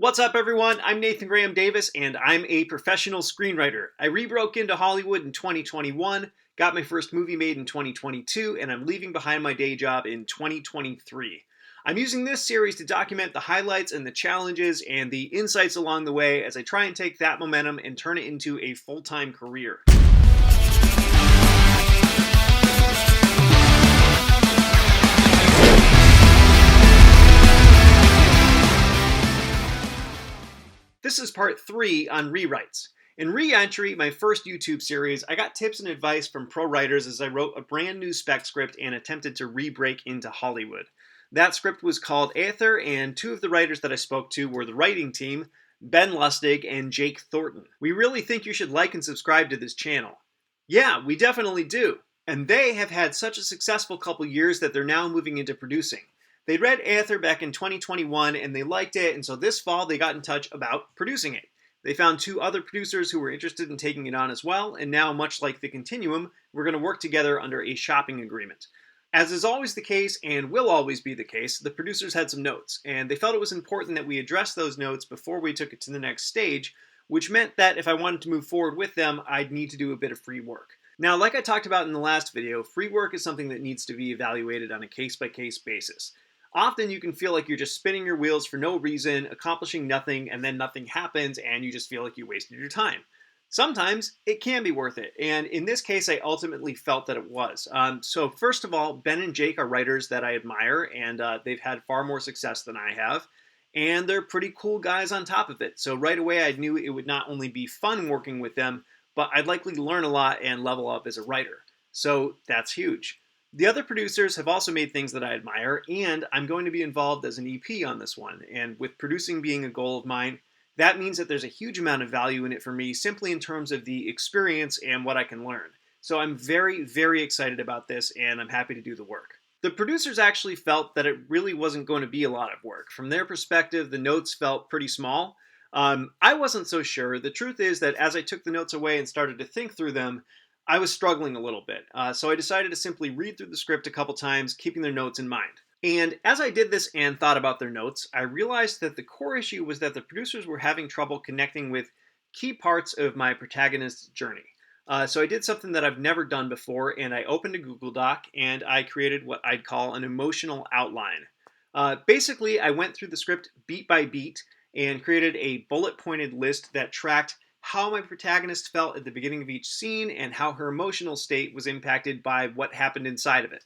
What's up, everyone? I'm Nathan Graham Davis, and I'm a professional screenwriter. I rebroke into Hollywood in 2021, got my first movie made in 2022, and I'm leaving behind my day job in 2023. I'm using this series to document the highlights and the challenges and the insights along the way as I try and take that momentum and turn it into a full-time career. This is part 3 on rewrites. In Re-Entry, my first YouTube series, I got tips and advice from pro writers as I wrote a brand new spec script and attempted to re-break into Hollywood. That script was called Aether, and two of the writers that I spoke to were the writing team, Ben Lustig and Jake Thornton. We really think you should like and subscribe to this channel. Yeah, we definitely do. And they have had such a successful couple years that they're now moving into producing. They read Aether back in 2021 and they liked it, and so this fall they got in touch about producing it. They found two other producers who were interested in taking it on as well, and now, much like The Continuum, we're going to work together under a shopping agreement. As is always the case, and will always be the case, the producers had some notes, and they felt it was important that we address those notes before we took it to the next stage, which meant that if I wanted to move forward with them, I'd need to do a bit of free work. Now, like I talked about in the last video, free work is something that needs to be evaluated on a case-by-case basis. Often you can feel like you're just spinning your wheels for no reason, accomplishing nothing, and then nothing happens, and you just feel like you wasted your time. Sometimes it can be worth it, and in this case I ultimately felt that it was. So first of all, Ben and Jake are writers that I admire, and they've had far more success than I have, and they're pretty cool guys on top of it. So right away I knew it would not only be fun working with them, but I'd likely learn a lot and level up as a writer. So that's huge. The other producers have also made things that I admire, and I'm going to be involved as an EP on this one. And with producing being a goal of mine, that means that there's a huge amount of value in it for me simply in terms of the experience and what I can learn. So I'm very, very excited about this, and I'm happy to do the work. The producers actually felt that it really wasn't going to be a lot of work. From their perspective, the notes felt pretty small. I wasn't so sure. The truth is that as I took the notes away and started to think through them, I was struggling a little bit, so I decided to simply read through the script a couple times, keeping their notes in mind. And as I did this and thought about their notes, I realized that the core issue was that the producers were having trouble connecting with key parts of my protagonist's journey. So I did something that I've never done before, and I opened a Google Doc and I created what I'd call an emotional outline. Basically, I went through the script beat by beat and created a bullet-pointed list that tracked how my protagonist felt at the beginning of each scene and how her emotional state was impacted by what happened inside of it.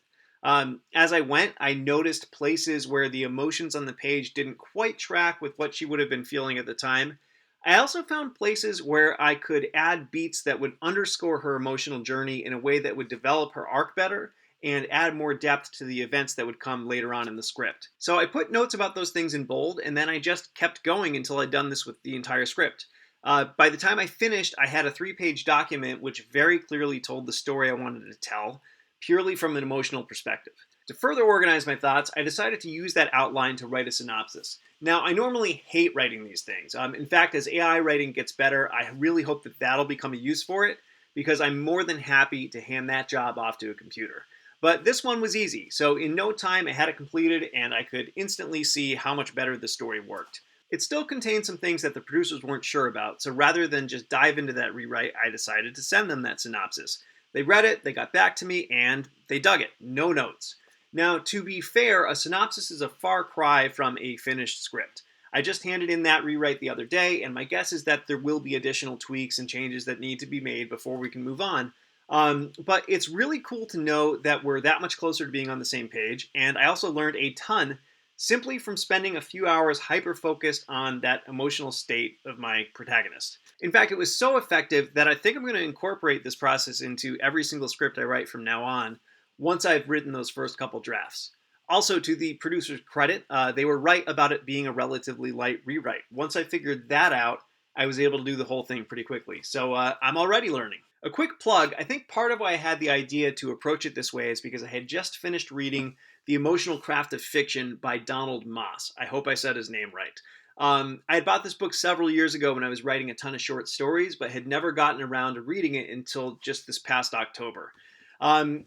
As I went, I noticed places where the emotions on the page didn't quite track with what she would have been feeling at the time. I also found places where I could add beats that would underscore her emotional journey in a way that would develop her arc better and add more depth to the events that would come later on in the script. So I put notes about those things in bold, and then I just kept going until I'd done this with the entire script. By the time I finished, I had a 3-page document which very clearly told the story I wanted to tell, purely from an emotional perspective. To further organize my thoughts, I decided to use that outline to write a synopsis. Now, I normally hate writing these things. In fact, as AI writing gets better, I really hope that that'll become a use for it, because I'm more than happy to hand that job off to a computer. But this one was easy, so in no time I had it completed, and I could instantly see how much better the story worked. It still contained some things that the producers weren't sure about, so rather than just dive into that rewrite, I decided to send them that synopsis. They read it, they got back to me, and they dug it. No notes. Now, to be fair, a synopsis is a far cry from a finished script. I just handed in that rewrite the other day, and my guess is that there will be additional tweaks and changes that need to be made before we can move on. But it's really cool to know that we're that much closer to being on the same page, and I also learned a ton simply from spending a few hours hyper-focused on that emotional state of my protagonist. In fact, it was so effective that I think I'm going to incorporate this process into every single script I write from now on, once I've written those first couple drafts. Also, to the producer's credit, they were right about it being a relatively light rewrite. Once I figured that out, I was able to do the whole thing pretty quickly. So I'm already learning. A quick plug, I think part of why I had the idea to approach it this way is because I had just finished reading The Emotional Craft of Fiction by Donald Moss. I hope I said his name right. I had bought this book several years ago when I was writing a ton of short stories, but had never gotten around to reading it until just this past October.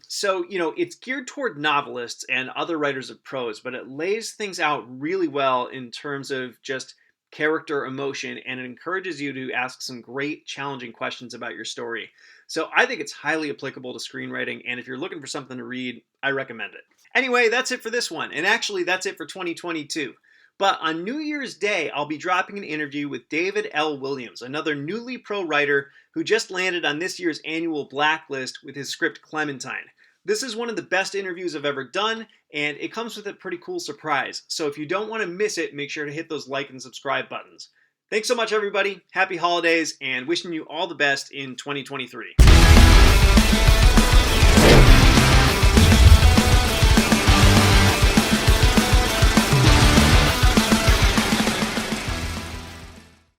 So, it's geared toward novelists and other writers of prose, but it lays things out really well in terms of just character emotion, and it encourages you to ask some great, challenging questions about your story. So I think it's highly applicable to screenwriting, and if you're looking for something to read, I recommend it. Anyway, that's it for this one, and actually, that's it for 2022. But on New Year's Day, I'll be dropping an interview with David L. Williams, another newly pro writer who just landed on this year's annual Blacklist with his script Clementine. This is one of the best interviews I've ever done, and it comes with a pretty cool surprise. So if you don't want to miss it, make sure to hit those like and subscribe buttons. Thanks so much, everybody. Happy holidays, and wishing you all the best in 2023.